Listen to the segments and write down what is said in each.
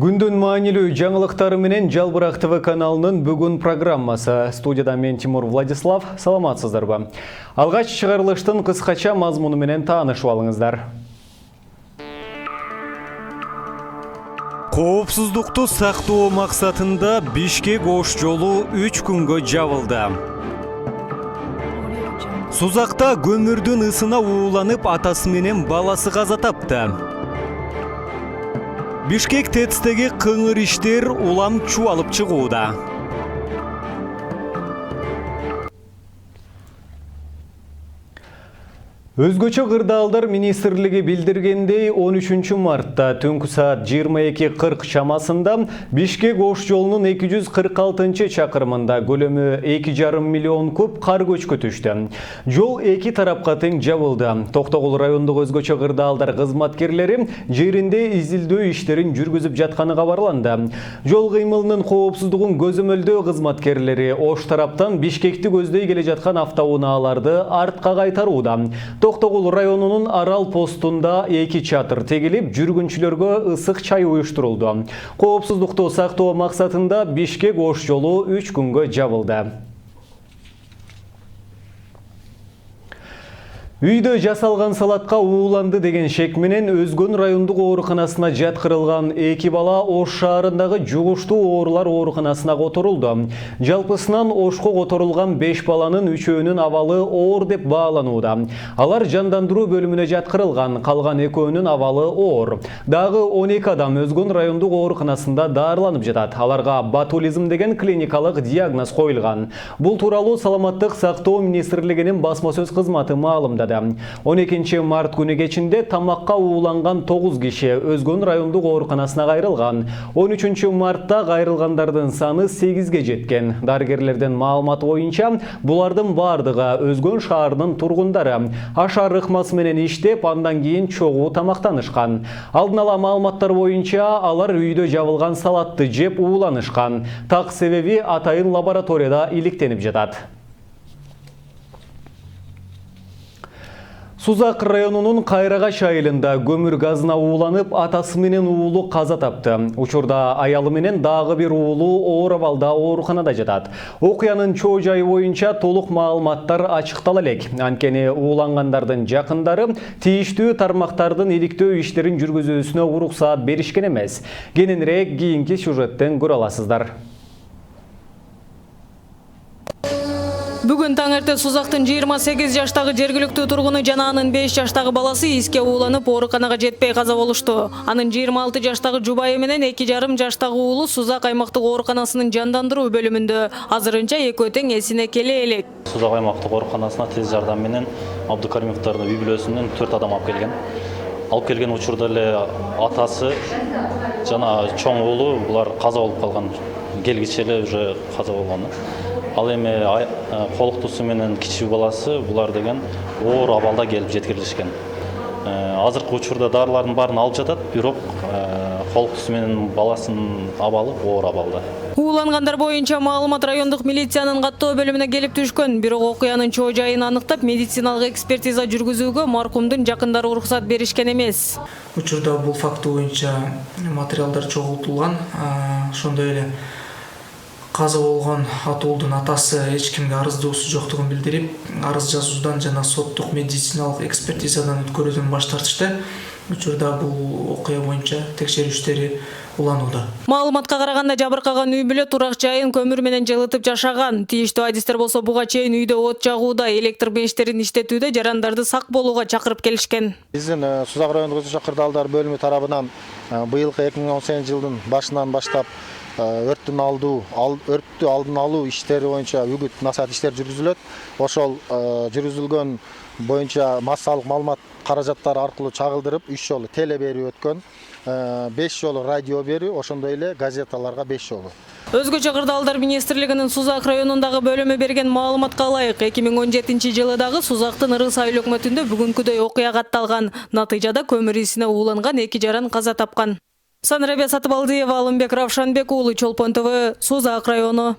Күндүн маанилүү жаңылыктары менен Жалбырак ТВ каналынын бүгүн программасы. Студияда мен Тимур Владислав. Саламатсыздарбы? Алгач чыгарылыштын кыскача мазмуну менен таанышып алыңыздар. Коопсуздукту сактоо максатында Бишкек-Ош жолу 3 күнгө жабылды. Сузакта көмүрдүн ысына ууланып атасы менен баласы каза тапты. Бишкек ТЭЦ-теги кыңыр иштер улам чуалып чыгууда. Өзгөчө кырдаалдар министрлиги билдиргендей 13 мартта түнкү саат 22:40 чамасында Бишкек-Ош жолунун 246 чакырымында көлөмү 2,5 миллион куб кар көчкү түштү. Жол эки тарапка тең жабылды. Токтогул райондук өзгөчө кырдаалдар кызматкерлери жеринде изилдөө иштерин жүргүзүп жатканы кабарланды. Жол кыймылынын коопсуздугун көзөмөлдөө кызматкерлери Ош тараптан Бишкекти көздөй келе жаткан автоунааларды артка кайтарууда. Токтогул районунун Арал постунда 2 чатыр тегилип, жүргүнчүлөргө ысык чай уюштурулду. Коопсуздукту сактоо максатында Бишкек-Ош жолу 3 күнгө жабылды. Үйдө жасалган салатка ууланды деген шек менен Өзгөн райондук ооруканасына жаткырылган 2 бала Ош шаарындагы жугуштуу оорулар ооруканасына которулду. Жалпысынан Ошко которулган 5 баланын 3-өөнүн абалы оор деп бааланууда. Алар жандандыруу бөлүмүнө жаткырылган, калган 2-өөнүн абалы оор. Дагы 12 адам Өзгөн райондук ооруканасында даарыланып жатат. Аларга ботулизм деген клиникалык диагноз коюлган. Бул тууралуу Саламаттык сактоо министрлигинин басма сөз кызматы маалымдады. 12 март күнү кечинде тамакка ууланган 9 киши Өзгөн райондук ооруканасына кайрылган. 13 мартта кайрылгандардын саны 8ге жеткен. Дарыгерлердин маалыматы боюнча, булардын бардыгы Өзгөн шаарынын тургундары. Ашар ыкмасы менен иштеп, андан кийин чогуу тамактанышкан. Алдын ала маалыматтар боюнча, алар үйдө жабылган салатты жеп ууланышкан. Так себеби атайын лабораторияда иликтенип жатат. Сузак районунун Кайрагач айылында көмүр газына ууланып, атасы менен уулу каза тапты. Учурда аялы менен дагы бир уулу оор абалда ооруканада жатат. Окуянын чоо жайы боюнча толук маалыматтар ачыктала элек. Анткени уулангандардын жакындары тийиштүү тармактардын иликтөө иштерин жүргүзүүсүнө уруксаат беришкен эмес. Кененирээк кийинки сюжеттен көрө аласыздар. Бүгүн таң эрте Сузактын 28 жаштагы жергиликтүү тургуну жана анын 5 жаштагы баласы иске ууланып ооруканага жетпей каза болушту. Анын 26 жаштагы жубайы менен 2,5 жаштагы уулу Сузак аймактык ооруканасынын жандандыруу бөлүмүндө. Азырынча экөө тең эсине келе элек. Сузак аймактык ооруканасына тез жардам менен Абдукаримовдордун үй бүлөсүнөн 4 адам алып келген. Алып келген учурда эле атасы жана чоң уулу булар каза болуп калган. Келгиче эле уже каза болгон. Ал эми колуктусу менен кичүү баласы булар деген оор абалда келип жеткирилишкен. Азыркы учурда дарылардын баарын алып жатат, бирок колуктусу менен баласынын абалы оор абалда. Уулангандар боюнча маалымат райондук милициянын каттоо бөлүмүнө келип түшкөн, бирок окуянын чоо жайын аныктап, медициналык экспертиза жүргүзүүгө маркумдун жакындары уруксат беришкен эмес. Учурда бул факты боюнча материалдар чогултулган, ошондой эле каза болгон атуулдун атасы эч кимге арыздоосу жоктугун билдирип, арыз жазуудан жана соттук медициналык экспертизадан өткөрүүдөн баш тартышты. Учурда бул окуя боюнча текшерүү иштери уланууда. Маалыматка караганда жабыркаган үй бүлө турак жайын көмүр менен жылытып жашаган. Тийиштүү адистер болсо буга чейин үйдө от жагууда, электр печтерин иштетүүдө жарандарды сак болууга чакырып келишкен. Биздин Сузак райондук өзгөчө кырдаалдар бөлүмү тарабынан быйылкы 2018 жылдын башынан баштап өрттү алдын алуу иштери боюнча үгүт насаат иштер жүргүзүлөт. Ошол жүргүзүлгөн боюнча массалык маалымат каражаттары аркылуу чагылдырып 3 жолу теле берүү өткөн, 5 жолу радио берүү, ошондой эле газеталарга 5 жолу. Өзгөчө кырдаалдар министрлигинин Сузак районундагы бөлүмү берген маалыматка ылайык, 2017 жылы дагы Сузактын Ырыс айыл өкмөтүндө бүгүнкүдөй окуя катталган. Натыйжада көмүр исине ууланган 2 жаран каза тапкан. Санарабия Сатыбалдиева, Алымбек Равшанбек уулу, Чолпон ТВ, Сузак району.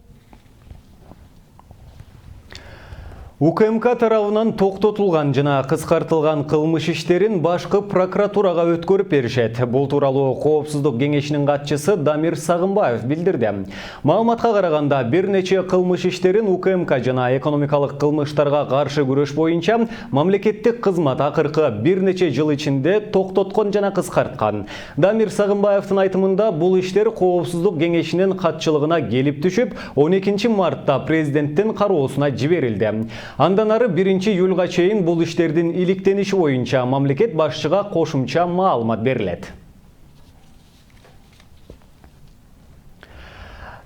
УКМК тарабынан токтотулган жана кыскартылган кылмыш иштерин башкы прокуратурага өткөрүп беришет. Бул тууралуу Коопсуздук кеңешинин катчысы Дамир Сагынбаев билдирди. Маалыматка караганда бир нече кылмыш иштерин УКМК жана экономикалык кылмыштарга каршы күрөш боюнча мамлекеттик кызмат акыркы бир нече жыл ичинде токтоткон жана кыскарткан. Дамир Сагынбаевдин айтымында бул иштер Коопсуздук кеңешинин катчылыгына келип түшүп, 12 мартта президенттин кароосуна жиберилди. Андан ары 1 июлга чейин бул иштердин иликтениши боюнча мамлекет башчыга кошумча маалымат берилет.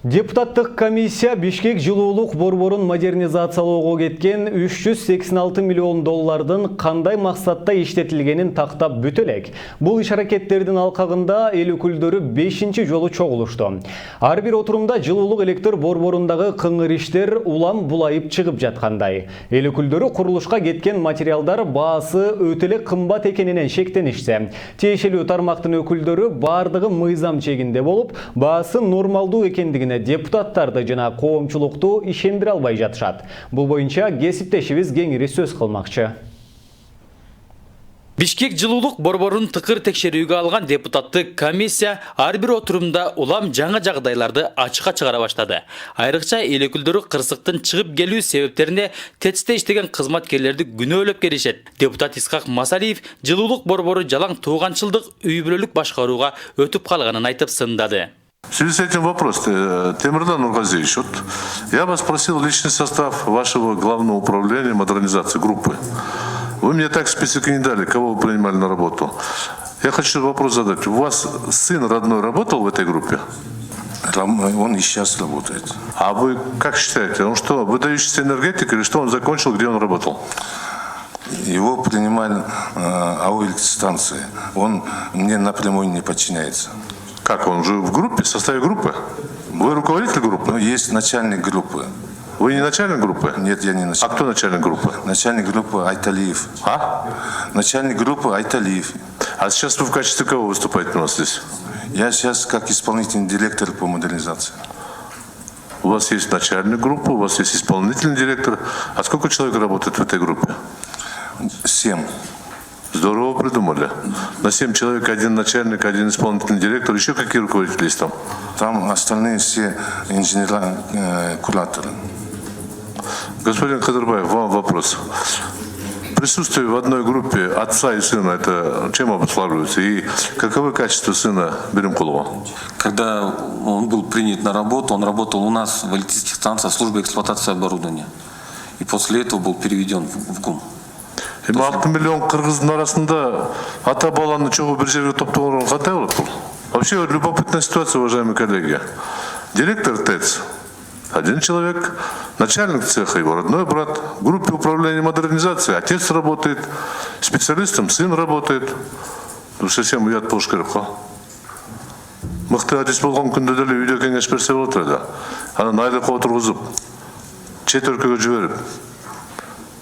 Депутаттык комиссия Бишкек жылуулук борборун модернизациялоого кеткен 386 миллион доллардын кандай максатта иштетилгенин тактап бүтө элек. Бул иш-аракеттердин алкагында эл өкүлдөрү 5-чи жолу чогулушту. Ар бир отурумда жылуулук электр борборундагы кыңыр иштер улам булайып чыгып жаткандай. Эл өкүлдөрү курулушка кеткен материалдар баасы өтө эле кымбат экенинен шектенишсе, тиешелүү тармактын өкүлдөрү бардыгы мыйзам чегинде болуп, баасы нормалдуу экендигин депутаттарды жана коомчулукту ишендире албай жатышат. Бул боюнча кесиптешибиз кеңири сөз кылмакчы. Бишкек жылуулук борборун тыкыр текшерүүгө алган депутаттык комиссия ар бир отурумда улам жаңы жагдайларды ачыкка чыгара баштады. Айрыкча эл өкүлдөрү кырсыктын чыгып келүү себептерине ТЭЦте иштеген кызматкерлерди күнөөлөп келишет. Депутат Исхак Масалиев жылуулук борбору жалаң тууганчылдык үй бүлөлүк башкарууга өтүп калганын айтып сындады. В связи с этим вопрос, Темирдан Нургазевич, вот я вас просил личный состав вашего главного управления модернизации группы. Вы мне так список не дали, кого вы принимали на работу. Я хочу вопрос задать. У вас сын родной работал в этой группе? Он и сейчас работает. А вы как считаете, он что, выдающийся энергетик или что он закончил, где он работал? Его принимали АО-электростанции. Он мне напрямую не подчиняется. Как, он же в группе, в составе группы? Вы руководитель группы? Ну, есть начальник группы. Вы не начальник группы? Нет, я не начальник. А кто начальник группы? Начальник группы Айталиев. А? Начальник группы Айталиев. А сейчас вы в качестве кого выступаете у нас здесь? Я сейчас как исполнительный директор по модернизации. У вас есть начальник группы, у вас есть исполнительный директор. А сколько человек работает в этой группе? 7. Здорово придумали. На 7 человек один начальник, один исполнительный директор. Еще какие руководители есть там? Там остальные все инженера, кураторы. Господин Кадырбаев, вам вопрос. Присутствие в одной группе отца и сына, это чем обуславливается? И каковы качества сына Беремкулова? Когда он был принят на работу, он работал у нас в электрических станциях службы эксплуатации оборудования. И после этого был переведен в ГУМ. 6 миллион кыргыздын арасында ата баланы чогуу бир жерге топтогон кандай болот бул? Вообще любопытная ситуация, уважаемые коллеги. Директор ТЭЦ один человек, начальник цеха его родной брат, в группе управления модернизации отец работает, специалистом сын работает. Ну совсем уят болуш керек го. Мыкты адис болгон күндө деле үйдө кеңеш берсе болот эле. Анан айлыкка отургузуп, чет өлкөгө жиберип.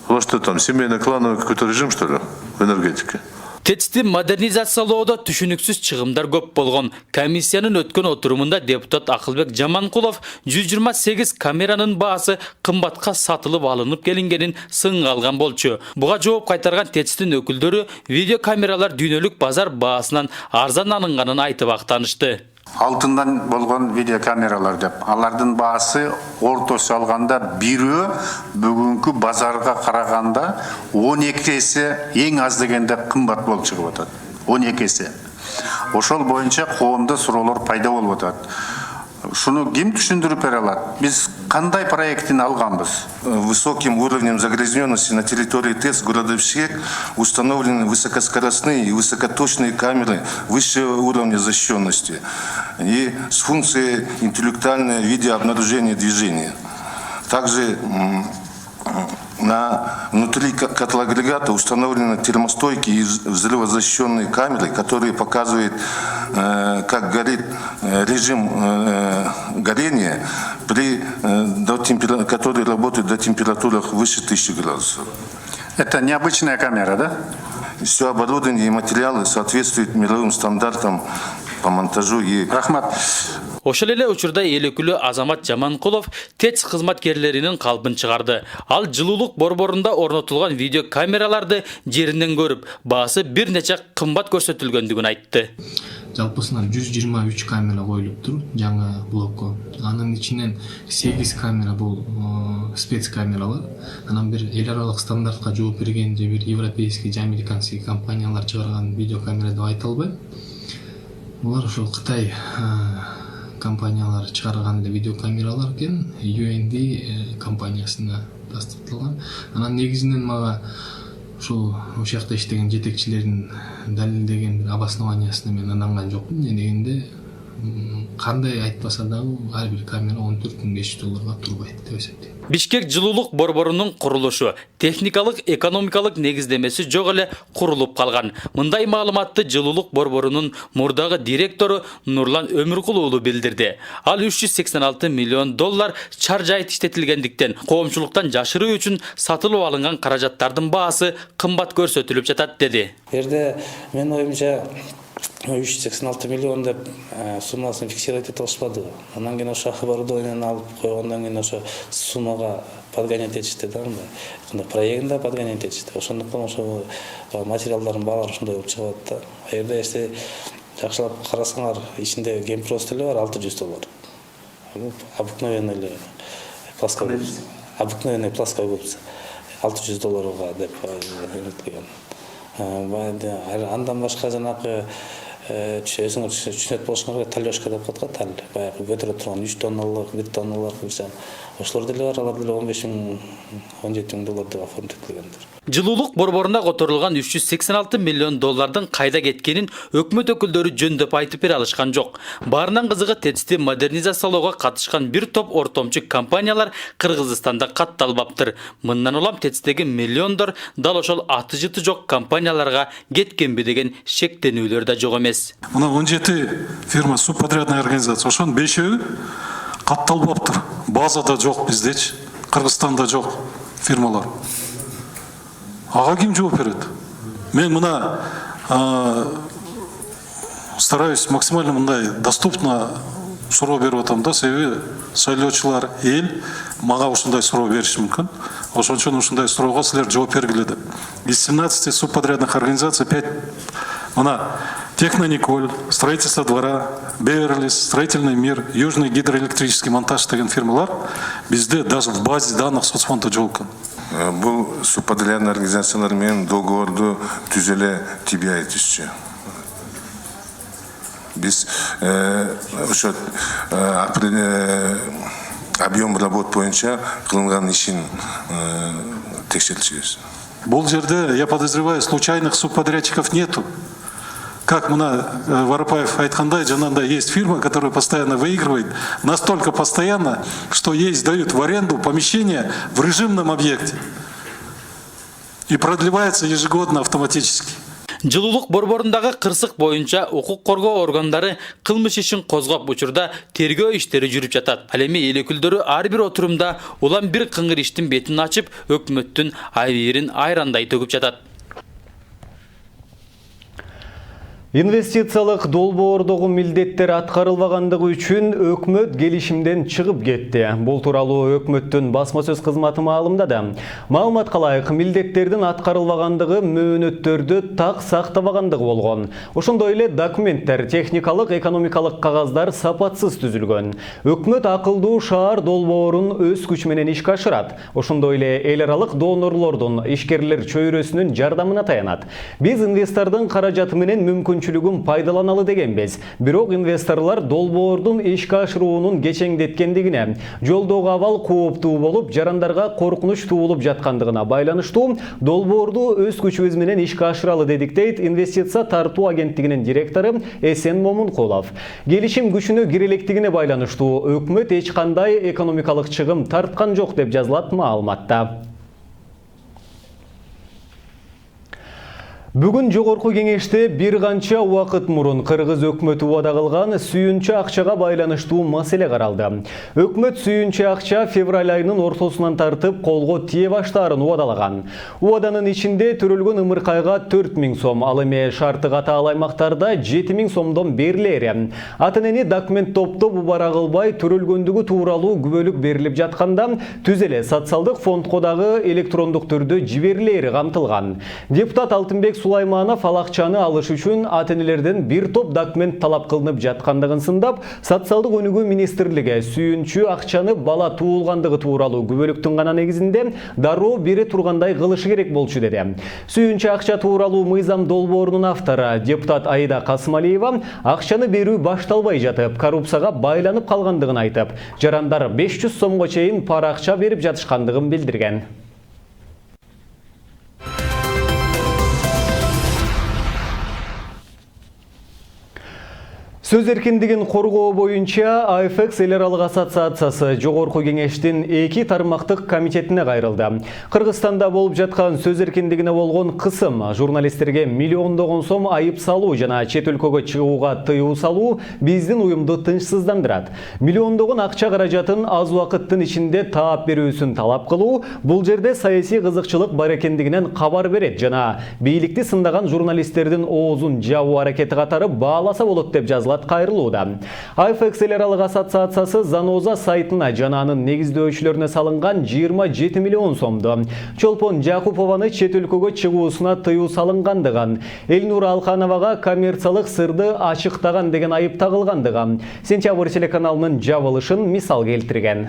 Вот что там, семейный клановый какой-то режим, что ли, в энергетике? ТЭЦти модернизациялоодо түшүнүксүз чыгымдар көп болгон. Комиссиянын өткөн отурумунда депутат Акылбек Жаманкулов 128 камеранын баасы кымбатка сатылып алынып келингенин сынга алган болчу. Буга жооп кайтарган ТЭЦтин өкүлдөрү видеокамералар дүйнөлүк базар баасынан арзан алынганын айтып актанышты. Алтындан болгон видеокамералар деп. Алардын баасы ортосу алганда бирөө бүгүнкү базарга караганда 12 эсе эң аз дегенде кымбат болуп чыгып атат. 12 эсе. Ошол боюнча коомдо суроолор пайда болуп атат. Шуну ким түшүндүрүп бере алат? Биз кандай проектин алганбыз? Высоким уровнем загрязненности на территории ТЭЦ города Бишкек установлены высокоскоростные и высокоточные камеры высшего уровня защищенности и с функцией интеллектуальное видеообнаружения движения. Также внутри котлоагрегата установлены термостойкие и взрывозащищенные камеры, которые показывают, как горит режим горения, который работает до температуры выше 1000 градусов. Это необычная камера, да? Все оборудование и материалы соответствуют мировым стандартам по монтажу и... Рахмат. Ошол эле учурда эл өкүлү Азамат Жаманкулов ТЭЦ кызматкерлеринин калпын чыгарды. Ал жылуулук борборунда орнотулган видео камераларды жеринен көрүп, баасы бир нече кымбат көрсөтүлгөндүгүн айтты. Жалпысынан 123 камера коюлуптур жаңы блокко. Анын ичинен 8 камера бул спец камералар. Анан бир эл аралык стандартка жооп берген же бир европейский же американский компаниялар чыгарган видео камера деп айта албайм. Булар ошол Кытай компаниялары чыгарган видео камералар экен, UND компаниясына тастыкталган. Анан негизинен мага ошол жакта иштеген жетекчилердин далилдеген бир обоснованиясына мен ынанган жокмун. Дегенде кандай айтпаса дагы ар бир камера $14,500 турбайт деп эсептейм. Бишкек жылуулук борборунун курулушу техникалык, экономикалык негиздемеси жок эле курулуп калган. Мындай маалыматты жылуулук борборунун мурдагы директору Нурлан Өмүркул уулу билдирди. Ал $386 миллион чар жайыт иштетилгендиктен коомчулуктан жашыруу үчүн сатылып алынган каражаттардын баасы кымбат көрсөтүлүп жатат деди. Жерде мен оюмча 386 миллион деп суммасын фиксировать ете алышпады. Анан кийин ошо оборудованияны алып койгондон кийин ошо суммага подгонять этишти да, мындай проектинде подгонять этишти. Ошондуктан ошо материалдардын баалары ошондой болуп чыгып атат да. Жерде если жакшылап карасаңар, ичинде гемпрост эле бар $600. Обыкновенный эле плоская. Обыкновенный плоская губка $600 деп өткөн. Андан башка жанагы өзүңөр түшүнөт болушуңарга талёшка деп коет го, тал. Баягы көтөрө турган 3 тонналык, 1 тонналык кылсам, ошолор деле бар, алар деле $15,000, $17,000 деп оформдетилгендер. Жылуулук борборуна которулган $386 миллион кайда кеткенин өкмөт өкүлдөрү жөндөп айтып бере алышкан жок. Баарынан кызыгы ТЭЦти модернизациялоого катышкан бир топ ортомчу компаниялар Кыргызстанда катталбаптыр. Мындан улам ТЭЦтеги миллиондор дал ошол аты жыты жок компанияларга кеткенби деген шектенүүлөр да жок эмес. Мына 17 фирма субподрядная организация, ошонун 5-өө катталбаптыр. Базада жок биздечи, Кыргызстанда жок фирмалар. Ага ким жооп берет? Мен мына стараюсь максимально мындай доступно суроо берип атам да, себеби шайлоочулар эл мага ушундай суроо бериши мүмкүн. Ошон үчүн ушундай суроого силер жооп бергиле деп. Из 17 субподрядных организаций 5 мына Технониколь, строительство двора, Беверлис, строительный мир, Южный гидроэлектрический монтаж деген фирмалар бизде даже в базе данных соцфонда жок. Бул субподрядный организациялар менен договорду түзөлө тийбейбиз. Биз ошо объем работ боюнча кылынган ишин текшерчүбүз. Бул жерде, я подозреваю, случайных субподрядчиков нету. Как Воропаев айткандай, жанагындай есть фирма, которая постоянно выигрывает, настолько постоянно, что ей сдают в аренду помещение в режимном объекте. И продлевается ежегодно автоматически. Жылуулук борборундагы кырсык боюнча укук коргоо органдары кылмыш ишин козгоп учурда тергөө иштери жүрүп жатат. Ал эми эл өкүлдөрү ар бир отурумда улам бир кыңгыр иштин бетин ачып, өкмөттүн айберин айрандай төгүп жатат. Инвестициялык долбоордогу милдеттер аткарылбагандыгы үчүн өкмөт келишимден чыгып кетти. Бул тууралуу өкмөттүн басма сөз кызматы маалымдады. Маалымат калайык, милдеттердин аткарылбагандыгы мөөнөттөрдү так сактабагандыгы болгон. Ошондой эле документтер, техникалык, экономикалык кагаздар сапатсыз түзүлгөн. Өкмөт акылдуу шаар долбоорун өз күчү менен ишке ашырат. Ошондой эле эл аралык донорлордун, ишкерлер чөйрөсүнүн жардамына таянат. Биз инвестордун каражаты менен мүмкүнчүлүгүн пайдаланалы дегенбиз. Бирок инвесторлар долбоордун ишке ашыруунун кечеңдеткендигине, жолдогу абал кооптуу болуп, жарандарга коркунуч туулуп жаткандыгына байланыштуу долбоорду өз күчүбүз менен ишке ашыралы дедик дейт инвестиция тартуу агенттигинин директору Эсен Момункулов. Келишим күчүнө кире электигине байланыштуу өкмөт эч кандай экономикалык чыгым тарткан жок деп жазылат маалыматта. Бүгін жогорку кеңеште bir канча уақыт мурун Кыргыз өкмөтү убада кылган сүйүнчү акчага байланыштуу маселе каралды. Өкмөт сүйүнчү акча февраль айынын ортосунан тартып колго тие баштаарын убадалаган. Убаданын ичинде төрөлгөн ымыркайга 4000 сом, ал эми шарты катаал аймактарда 7000 сомдон берилери. Ата-энени документ топтоп убара кылбай төрөлгөндүгү тууралуу күбөлүк берилип жатканда түз эле социалдык фондко дагы электрондук түрдө жиберилери камтылган. Депутат Алтынбек Сулайманов алакчаны алыш үчүн ата-энелерден бир топ документ талап кылынып жаткандыгын сындап, социалдык өнүгүү министрлиги сүйүнчү акчаны бала туулгандыгы тууралуу күбөлүктүн гана негизинде дароо бере тургандай кылышы керек болчу деди. Сүйүнчү акча тууралуу мыйзам долбоорунун автору депутат Аида Касымалиева акчаны берүү башталбай жатып, коррупцияга байланып калгандыгын айтып, жарандар 500 сомго чейин пара акча берип жатышкандыгын билдирген. Сөз эркиндигин коргоо боюнча АФЭКС эл аралык ассоциациясы жогорку кеңештин 2 тармактык комитетине кайрылды. Кыргызстанда болуп жаткан сөз эркиндигине болгон кысым, журналисттерге миллиондогон сом айып салуу жана чет өлкөгө чыгууга тыюу салуу биздин уюмду тынчсыздандырат. Миллиондогон акча каражатын аз убакыттын ичинде таап берүүсүн талап кылуу бул жерде саясий кызыкчылык бар экендигинен кабар берет жана бийликти сындаган журналисттердин оозун жабуу аракети катары бааласа болот деп жазылат кайрылууда. АФЭКС эл аралык ассоциациясы Заноза сайтына жана анын негиздөөчүлөрүнө салынган 27 миллион сомду Чолпон Жакупованы чет өлкөгө чыгуусуна тыюу салынгандыгын, Элнур Алкановага коммерциялык сырды ачыктаган деген айып тагылгандыгын Сентябрь телеканалынын жабылышын мисал келтирген.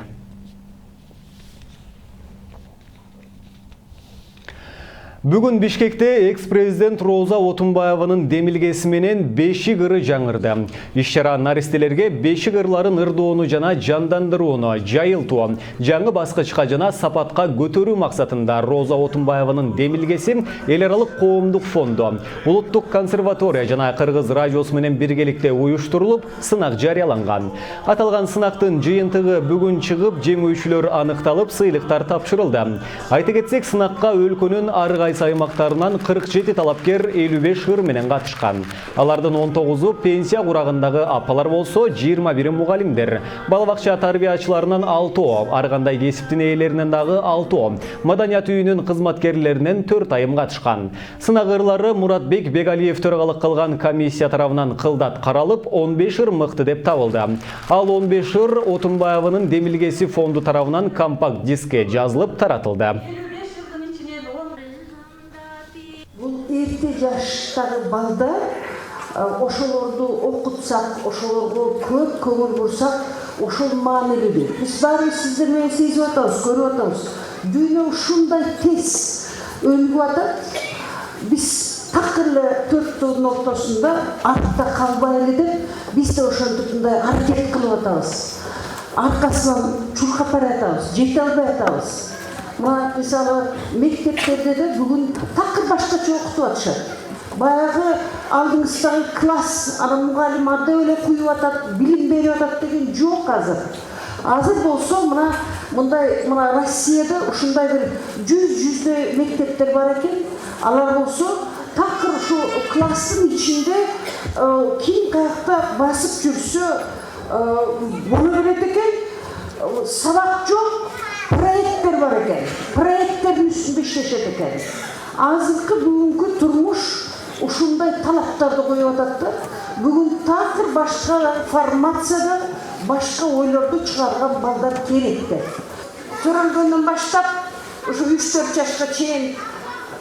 Бүгін Бишкекте экс-президент Роза Отунбаеванын демилгеси менен бешик ыры жаңырды. Иш-чара наристелерге бешик ырларын ырдоону жана жандандырууну, жайылтуу, жаңы баскычка жана сапатка көтөрүү максатында Роза Отунбаеванын демилгеси эл аралык коомдук фонду, улуттук консерватория жана Кыргыз радиосу менен биргеликте уюштурулуп, сынак жарыяланган. Аталган сынактын жыйынтыгы бүгүн чыгып, жеңүүчүлөр аныкталып, сыйлыктар тапшырылды. Айта кетсек, сынакка өлкөнүн ар кайсы аймактарынан 47 талапкер 55 ыр менен катышкан. Алардын 19-у пенсия курагындагы апалар болсо, 21 мугалимдер. Балабакча тарбиячыларынан 6, ар кандай кесиптин ээлеринен дагы 6, маданият үйүнүн кызматкерлеринен 4 айым катышкан. Сынак ырлары Муратбек Бегалиев төрагалык кылган комиссия тарабынан кылдат каралып, 15 ыр мыкты деп табылды. Ал 15 ыр Отунбаеванын демилгеси фонду тарабынан компакт дискке жазылып таратылды. Эрте жаштагы балдар ошолорду окутсак, ошолорго көп көңүл бурсак, ошол маанилүү. Биз баарыбыз сиздер менен сезип атабыз, көрүп атабыз. Дүйнө ушундай тез өнүгүп атат. Биз такыр эле төрттөн ортосунда артта калбайлы деп, биз да ошентип мындай аракет кылып атабыз. Аркасынан чуркап баратабыз, жете албай атабыз. Мисалы, мектептерде де бүгін такыр башкача окутуп атышат. Баягы алдыңыздагы класс, ана мугалим анда эле куюп атат, билим берип атат деген жок азыр. Азыр болсо мына Россияда ушундай бир 100 мектептер бар экен. Алар болсо такыр ушу класстын ичинде ким каякта басып жүрсө боло берет экен. Сабак жок. Проекттер бар екен. Проекттердің үстінде иштешет екен. Азыркы бүгүнкү турмуш ушундай талаптарды коюп атат. Бүгүн такыр башка формацияда башка ойлорду чыгарган балдар керек деп. Төрөлгөндөн баштап ушу 3-4 жашка чейин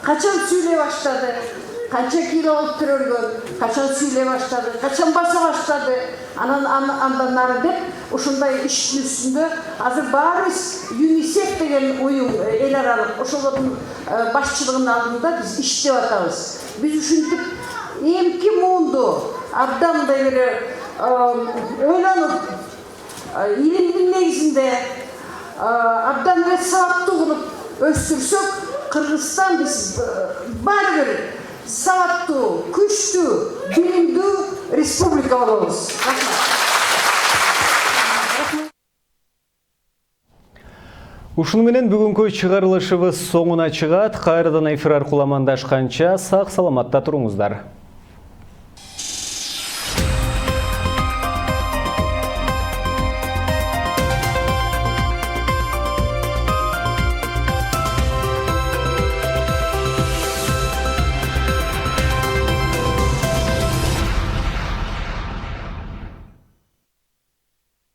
качан сүйлөй баштады, канча кило болуп төрөлгөн, качан сүйлөй баштады, качан баса баштады, андан нары деп ушундай иштин үстүндө азыр баарыбыз ЮНИСЕФ деген уюм эл аралык ошолордун башчылыгынын алдында биз иштеп атабыз. Биз ушинтип эмки муунду абдан мындай ойлонуп, илимдин негизинде абдан эле сабаттуу кылып өстүрсөк, Кыргызстан биз баары бир сабаттуу, күчтүү, билимдүү республика болобуз. Ушуну менен бүгүнкү чыгарылышыбыз соңуна чыгат. Кайрадан эфир аркылуу амандашканча сак саламатта туруңуздар.